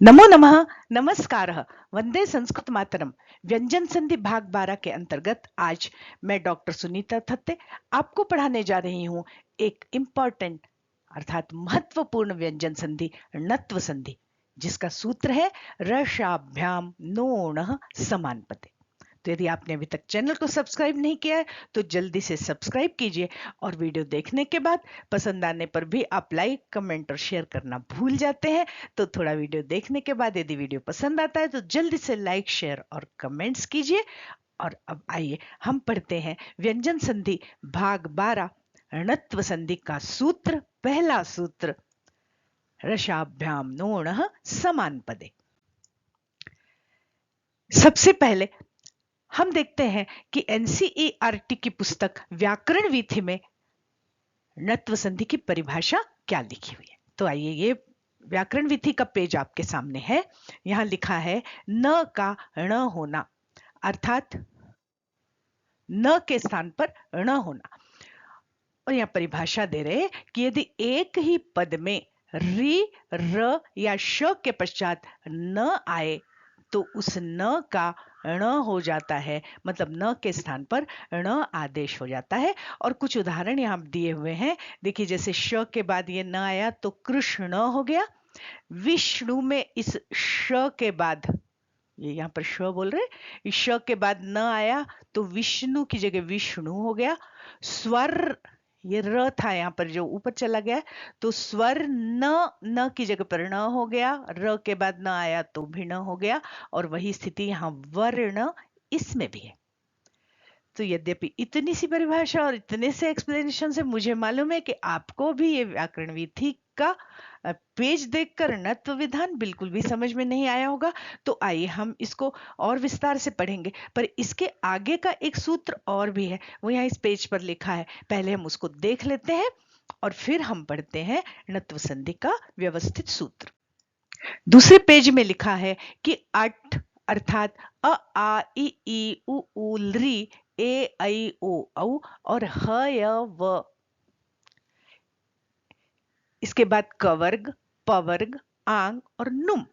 नमो नमः। नमस्कारः। वंदे संस्कृत मातरम। व्यंजन संधि भाग 12 के अंतर्गत आज मैं डॉक्टर सुनीता थत्ते आपको पढ़ाने जा रही हूँ एक इम्पॉर्टेंट अर्थात महत्वपूर्ण व्यंजन संधि णत्व संधि, जिसका सूत्र है रशाभ्याम नोणः समानपदे। तो यदि आपने अभी तक चैनल को सब्सक्राइब नहीं किया है तो जल्दी से सब्सक्राइब कीजिए, और वीडियो देखने के बाद पसंद आने पर भी आप लाइक कमेंट और शेयर करना भूल जाते हैं। तो थोड़ा वीडियो देखने के बाद यदि वीडियो पसंद आता है तो जल्दी से लाइक शेयर और कमेंट्स कीजिए। और अब आइए हम पढ़ते हैं व्यंजन संधि भाग 12 णत्व संधि का सूत्र। पहला सूत्र रसाभ्याम नोणः समानपदे। सबसे पहले हम देखते हैं कि एनसीईआरटी की पुस्तक व्याकरण विधि में णत्व संधि की परिभाषा क्या लिखी हुई है। तो आइए, ये व्याकरण विधि का पेज आपके सामने है। यहां लिखा है न का ण होना, अर्थात न के स्थान पर ण होना। और यहां परिभाषा दे रहे हैं कि यदि एक ही पद में री र या श के पश्चात न आए तो उस न का ण हो जाता है, मतलब न के स्थान पर ण आदेश हो जाता है। और कुछ उदाहरण यहाँ दिए हुए हैं। देखिए, जैसे श के बाद ये न आया तो कृष्ण हो गया। विष्णु में इस श के बाद, ये यहाँ पर श बोल रहे, इस श के बाद न आया तो विष्णु की जगह विष्णु हो गया। स्वर, ये र था यहाँ पर जो ऊपर चला गया, तो स्वर न की जगह पर न हो गया। र के बाद न आया तो भी न हो गया। और वही स्थिति यहाँ वर्ण, इसमें भी है। तो यद्यपि इतनी सी परिभाषा और इतने से एक्सप्लेनेशन से मुझे मालूम है कि आपको भी ये व्याकरण विधि का पेज देखकर णत्व विधान बिल्कुल भी समझ में नहीं आया होगा। तो आइए हम इसको और विस्तार से पढ़ेंगे। पर इसके आगे का एक सूत्र और भी है, वो यहाँ इस पेज पर लिखा है। पहले हम उसको देख लेते हैं और फिर हम पढ़ते हैं णत्व संधि का व्यवस्थित सूत्र। दूसरे पेज में लिखा है कि अट अर्थात अ आ इ ई उ ऊ ऋ ए ऐ ओ औ और ह य व, इसके बाद कवर्ग, पवर्ग, आंग और नुम,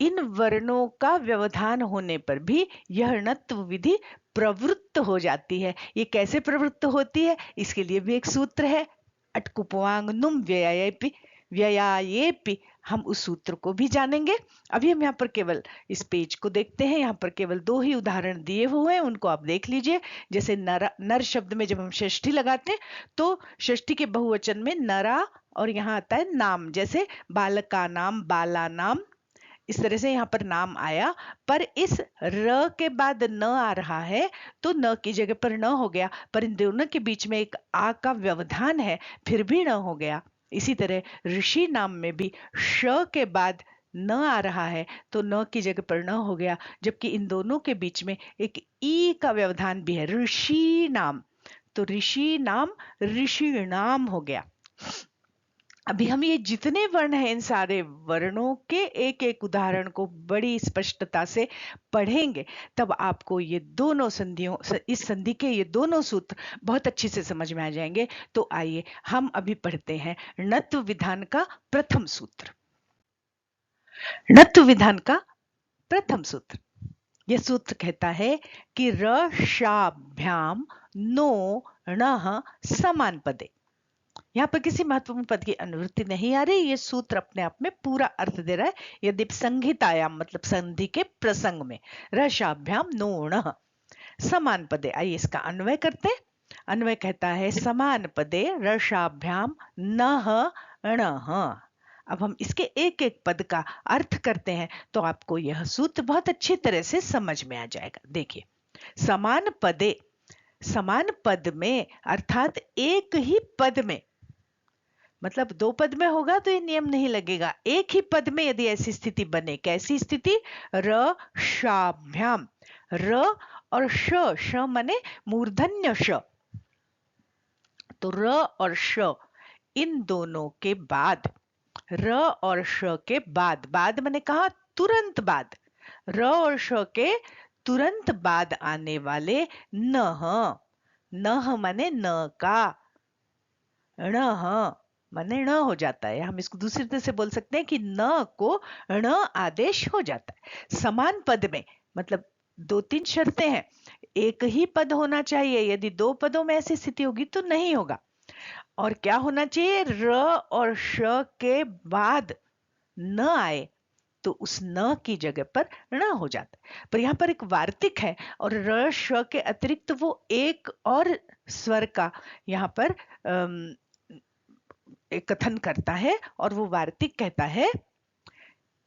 इन वर्णों का व्यवधान होने पर भी यह णत्व विधि प्रवृत्त हो जाती है। ये कैसे प्रवृत्त होती है, इसके लिए भी एक सूत्र है। अटकुपवांग नुम व्ययायेपि व्ययायेपि, हम उस सूत्र को भी जानेंगे। अभी हम यहाँ पर केवल इस पेज को देखते हैं। यहाँ पर केवल दो ही उदाहरण दिए हुए हैं, उनको आप देख लीजिए। जैसे नर शब्द में जब हम षष्ठी लगाते हैं तो षष्ठी के बहुवचन में नरा, और यहाँ आता है नाम, जैसे बालका नाम, बाला नाम, इस तरह से यहाँ पर नाम आया। पर इस र के बाद न आ रहा है तो न की जगह पर न हो गया, पर इन दोनों के बीच में एक आ का व्यवधान है, फिर भी न हो गया। इसी तरह ऋषि नाम में भी श के बाद न आ रहा है तो न की जगह पर न हो गया, जबकि इन दोनों के बीच में एक ई का व्यवधान भी है, ऋषि नाम। तो ऋषि नाम ऋषि नाम हो गया। अभी हम ये जितने वर्ण हैं, इन सारे वर्णों के एक एक उदाहरण को बड़ी स्पष्टता से पढ़ेंगे, तब आपको ये दोनों संधियों, इस संधि के ये दोनों सूत्र बहुत अच्छे से समझ में आ जाएंगे। तो आइए हम अभी पढ़ते हैं णत्व विधान का प्रथम सूत्र। णत्व विधान का प्रथम सूत्र, यह सूत्र कहता है कि रशाभ्याम नो णः समानपदे। यहाँ पर किसी महत्वपूर्ण पद की अनुवृत्ति नहीं आ रही, ये सूत्र अपने आप में पूरा अर्थ दे रहा है। यदि संहितायाम मतलब संधि के प्रसंग में रसाभ्याम नोणः समान पदे। आइए इसका अन्वय करते हैं। अन्वय कहता है समान पदे रसाभ्याम नः णः। अब हम इसके एक एक पद का अर्थ करते हैं तो आपको यह सूत्र बहुत अच्छी तरह से समझ में आ जाएगा। देखिए, समान पदे, समान पद में अर्थात एक ही पद में, मतलब दो पद में होगा तो ये नियम नहीं लगेगा। एक ही पद में यदि ऐसी स्थिति बने, कैसी स्थिति, र शाभ्याम, र और श माने मूर्धन्य श, तो र और श इन दोनों के बाद, र और श के बाद, बाद मैंने कहा तुरंत बाद, र और श के तुरंत बाद आने वाले नह, नह माने न का, णः, माने ण हो जाता है। हम इसको दूसरी तरह से बोल सकते हैं कि न को ण आदेश हो जाता है। समान पद में मतलब दो तीन शर्तें हैं। एक ही पद होना चाहिए, यदि दो पदों में ऐसी स्थिति होगी तो नहीं होगा। और क्या होना चाहिए, र और श के बाद न आए तो उस न की जगह पर ण हो जाता है। पर यहाँ पर एक वार्तिक है और र श के अतिरिक्त वो एक और स्वर का यहाँ पर एक कथन करता है और वो वार्तिक कहता है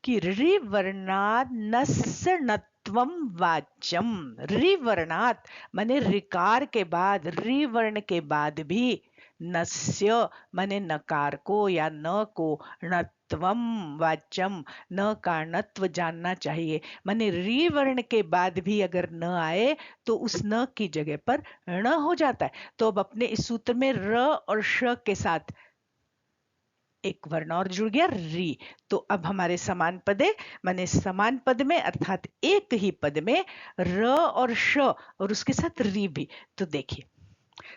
कि रि वर्णात् नस्य णत्वम वाच्यम। रि वर्णात् माने ऋकार के बाद, रि वर्ण के बाद भी नस्य माने नकार को या न को, णत्वम वाच्यम न का णत्व जानना चाहिए। माने रि वर्ण के बाद भी अगर न आए तो उस न की जगह पर ण हो जाता है। तो अब अपने इस सूत्र में र और श के साथ एक वर्ण और जुड़ गया री। तो अब हमारे समान पदे माने समान पद में अर्थात एक ही पद में र और श और उसके साथ री भी। तो देखिए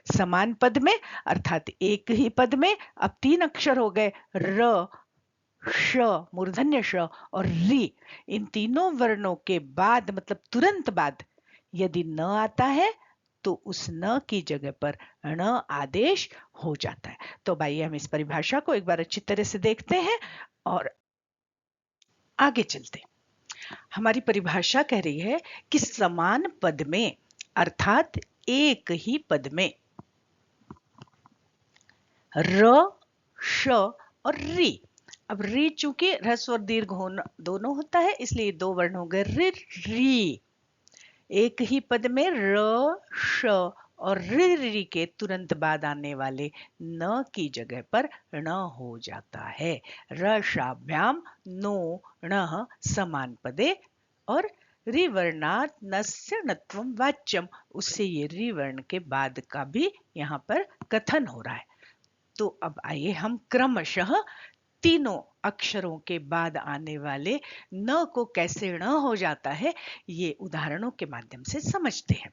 समान पद में अर्थात एक ही पद में अब तीन अक्षर हो गए, र श मूर्धन्य श और री। इन तीनों वर्णों के बाद मतलब तुरंत बाद यदि न आता है तो उस न की जगह पर ण आदेश हो जाता है। तो भाई हम इस परिभाषा को एक बार अच्छी तरह से देखते हैं और आगे चलते हैं। हमारी परिभाषा कह रही है कि समान पद में अर्थात एक ही पद में र श और री। अब री चूंकि ह्रस्व और दीर्घ दोनों होता है इसलिए दो वर्ण हो गए रि री। एक ही पद में र श और रि के तुरंत बाद आने वाले न की जगह पर ण हो जाता है। रशाभ्याम नो ण समान पदे और रिवर्णात् नस्य णत्वम वाच्यम, उससे ये रिवर्ण के बाद का भी यहाँ पर कथन हो रहा है। तो अब आइए हम क्रमशः तीनों अक्षरों के बाद आने वाले न को कैसे ण हो जाता है ये उदाहरणों के माध्यम से समझते हैं।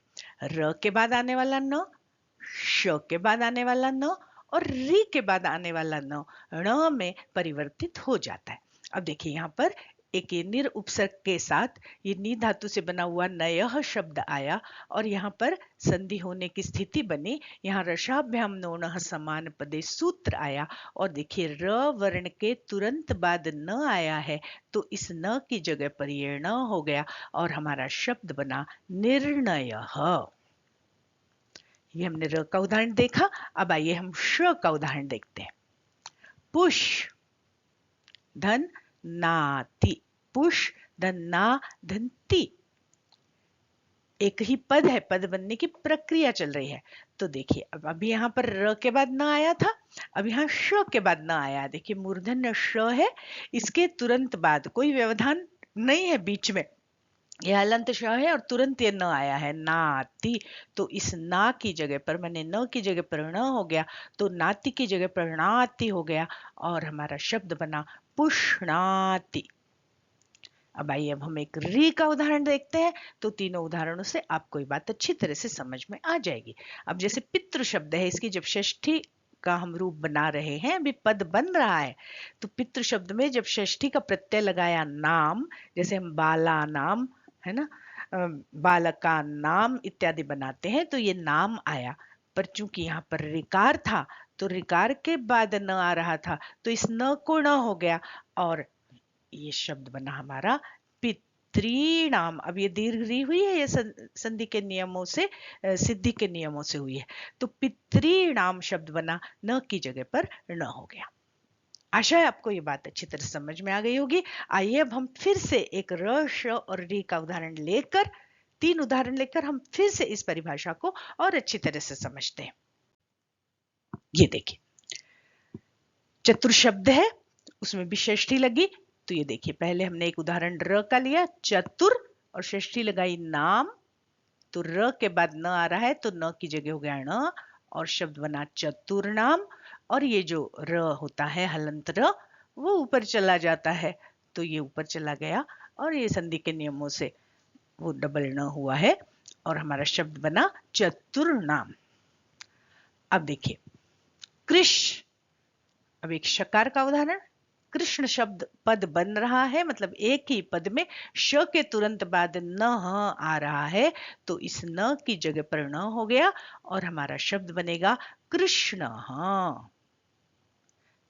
र के बाद आने वाला न, श के बाद आने वाला न और री के बाद आने वाला न ण में परिवर्तित हो जाता है। अब देखिए यहाँ पर एक निर उपसर्ग के साथ ये नी धातु से बना हुआ नयः शब्द आया और यहाँ पर संधि होने की स्थिति बनी। यहाँ रसाभ्याम नोणः समान पदे सूत्र आया और देखिए र वर्ण के तुरंत बाद न आया है तो इस न की जगह पर ये ण हो गया और हमारा शब्द बना निर्णयः। ये हमने र का उदाहरण देखा। अब आइए हम श का उदाहरण देखते हैं। पुष धन नाति, पुष धन ना धन ती। एक ही पद है, पद बनने की प्रक्रिया चल रही है। तो देखिए अब अभी यहाँ पर र के बाद न आया था, अब यहाँ श के बाद न आया। देखिए मूर्धन्य श है, इसके तुरंत बाद कोई व्यवधान नहीं है बीच में, यह हलंत श है और तुरंत ये न आया है नाति। तो इस ना की जगह पर मैंने न की जगह पर ण हो गया तो नाति की जगह पर नाति हो गया और हमारा शब्द बना पुष्णाति। अब आइए अब हम एक री का उदाहरण देखते हैं। तो तीनों उदाहरणों से आपको ये बात अच्छी तरह से समझ में आ जाएगी। अब जैसे पितृ शब्द है, इसकी जब षष्ठी का हम रूप बना रहे हैं, अभी पद बन रहा है, तो पितृ शब्द में जब षष्ठी का प्रत्यय लगाया नाम, जैसे हम बाला नाम है ना, बालका नाम इत्यादि बनाते हैं तो ये नाम आया। पर चूंकि यहाँ पर रिकार था तो रिकार के बाद न आ रहा था तो इस न को न हो गया और ये शब्द बना हमारा पितृणाम। अब ये दीर्घ री हुई है, ये संधि के नियमों से सिद्धि के नियमों से हुई है। तो पितृणाम शब्द बना न की जगह पर न हो गया। आशा है आपको ये बात अच्छी तरह समझ में आ गई होगी। आइए अब हम फिर से एक र श और री का उदाहरण लेकर, तीन उदाहरण लेकर हम फिर से इस परिभाषा को और अच्छी तरह से समझते हैं। ये देखिए चतुर शब्द है, उसमें भी षष्ठी लगी। तो ये देखिए पहले हमने एक उदाहरण र का लिया चतुर और षष्ठी लगाई नाम, तो र के बाद न आ रहा है तो न की जगह हो गया ण और शब्द बना चतुर नाम। और ये जो र होता है हलंत र वो ऊपर चला जाता है तो ये ऊपर चला गया और ये संधि के नियमों से वो डबल न हुआ है और हमारा शब्द बना चतुर नाम। अब देखिए कृष अब एक शकार का उदाहरण, कृष्ण शब्द पद बन रहा है, मतलब एक ही पद में श के तुरंत बाद न आ रहा है, तो इस न की जगह पर न हो गया और हमारा शब्द बनेगा कृष्ण।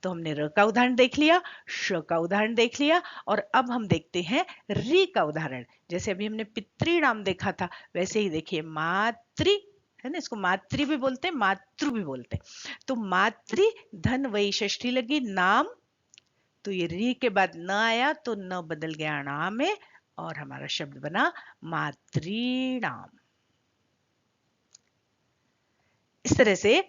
तो हमने र का उदाहरण देख लिया, श का उदाहरण देख लिया, और अब हम देखते हैं री का उदाहरण। जैसे अभी हमने पितृ नाम देखा था, वैसे ही देखिए मातृ है ना, इसको मातृ भी बोलते हैं, मातृ भी बोलते हैं। तो मातृ धन वही षष्ठी लगी नाम, तो ये री के बाद न आया तो न बदल गया नाम में और हमारा शब्द बना मातृनाम। इस तरह से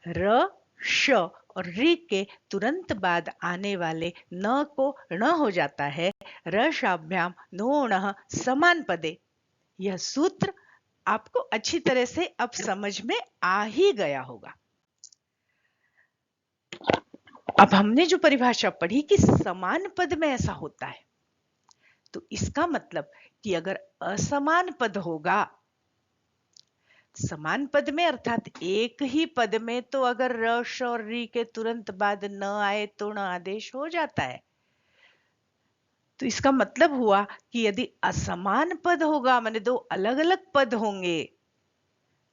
र श और री के तुरंत बाद आने वाले न को ण हो जाता है। रशाभ्याम नोणः समान पदे। यह सूत्र आपको अच्छी तरह से अब समझ में आ ही गया होगा। अब हमने जो परिभाषा पढ़ी कि समान पद में ऐसा होता है, तो इसका मतलब कि अगर असमान पद होगा, समान पद में अर्थात एक ही पद में, तो अगर रश और री के तुरंत बाद न आए तो न आदेश हो जाता है। तो इसका मतलब हुआ कि यदि असमान पद होगा, माने दो अलग अलग पद होंगे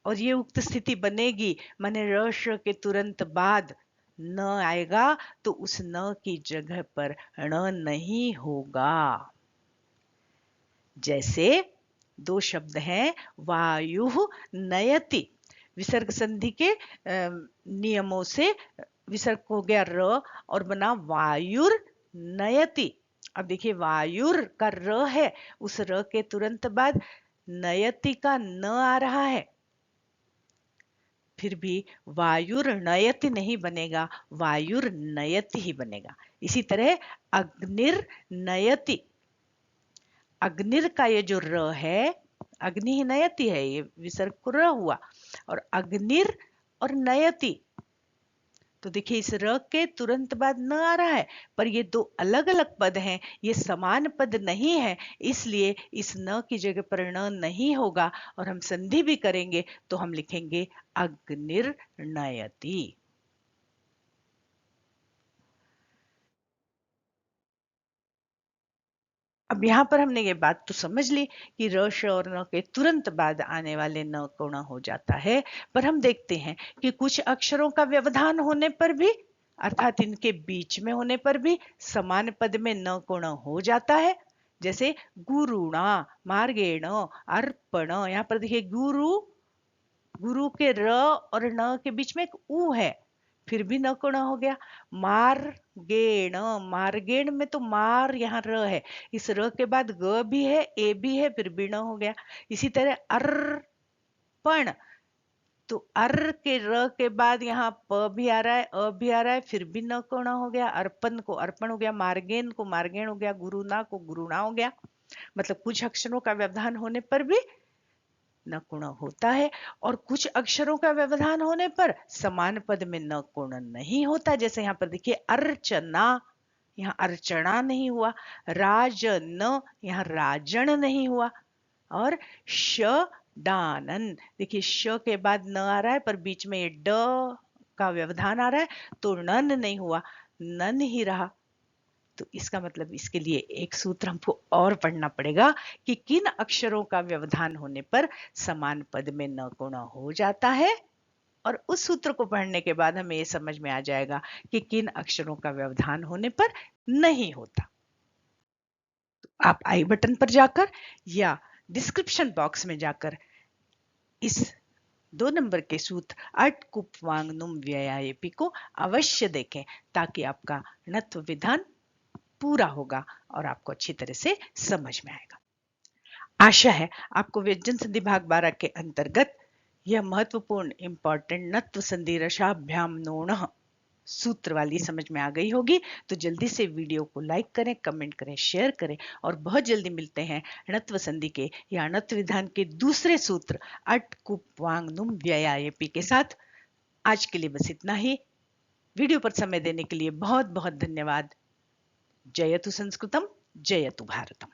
और ये उक्त स्थिति बनेगी, माने रश के तुरंत बाद न आएगा, तो उस न की जगह पर ण नहीं होगा। जैसे दो शब्द हैं, वायु नयति, विसर्ग संधि के नियमों से विसर्ग हो गया र और बना वायुर नयति। अब देखिए वायुर का र है, उस र के तुरंत बाद नयति का न आ रहा है, फिर भी वायुर नयति नहीं बनेगा, वायुर नयति ही बनेगा। इसी तरह अग्निर नयति, अग्निर का ये जो र है, अग्नि ही नयति है, ये विसर्ग को र हुआ, और अग्निर और नयति, तो देखिए इस र के तुरंत बाद न आ रहा है, पर ये दो अलग अलग पद हैं, ये समान पद नहीं है, इसलिए इस न की जगह पर ण नहीं होगा और हम संधि भी करेंगे तो हम लिखेंगे अग्निर्नयति। अब यहां पर हमने ये बात तो समझ ली कि र श और न के तुरंत बाद आने वाले न को ण हो जाता है, पर हम देखते हैं कि कुछ अक्षरों का व्यवधान होने पर भी, अर्थात इनके बीच में होने पर भी समान पद में न को ण हो जाता है। जैसे गुरुणा, मार्गेण, अर्पण, यहाँ पर देखिए गुरु, गुरु के र और न के बीच में एक उ है, फिर भी न को ण हो गया। मार्गेण, मार्गेण में तो मार यहाँ र है, इस र के बाद ग भी है, ए भी है, फिर भी न हो गया। इसी तरह अर्पण, तो अर के र के बाद यहाँ प भी आ रहा है, अ भी आ रहा है, फिर भी न को ण हो गया। अर्पण को अर्पण हो गया, मार्गेन को मार्गेण हो गया, गुरुना को गुरुणा हो गया। मतलब कुछ अक्षरों का व्यवधान होने पर भी न को ण होता है और कुछ अक्षरों का व्यवधान होने पर समान पद में न को ण नहीं होता। जैसे यहाँ पर देखिए अर्चना, यहाँ अर्चना नहीं हुआ, राजन, यहाँ राजन नहीं हुआ, और दानन, देखिए श के बाद न आ रहा है पर बीच में ये ड का व्यवधान आ रहा है, तो नन नहीं हुआ, नन ही रहा। तो इसका मतलब इसके लिए एक सूत्र हमको और पढ़ना पड़ेगा कि किन अक्षरों का व्यवधान होने पर समान पद में न को ण हो जाता है, और उस सूत्र को पढ़ने के बाद हमें ये समझ में आ जाएगा कि किन अक्षरों का व्यवधान होने पर नहीं होता। तो आप आई बटन पर जाकर या डिस्क्रिप्शन बॉक्स में जाकर इस 2 नंबर के सूत्र अट कुप वांगनुम व्ययायपि को अवश्य देखें, ताकि आपका णत्व विधान पूरा होगा और आपको अच्छी तरह से समझ में आएगा। आशा है आपको व्यंजन संधि भाग 12 के अंतर्गत यह महत्वपूर्ण इंपॉर्टेंट णत्व संधि रसाभ्याम नोणः सूत्र वाली समझ में आ गई होगी। तो जल्दी से वीडियो को लाइक करें, कमेंट करें, शेयर करें, और बहुत जल्दी मिलते हैं णत्व संधि के या णत्व विधान के दूसरे सूत्र अट कुप वांगनुम व्ययायपि के साथ। आज के लिए बस इतना ही। वीडियो पर समय देने के लिए बहुत बहुत धन्यवाद। जयतु संस्कृतम, जयतु भारतम।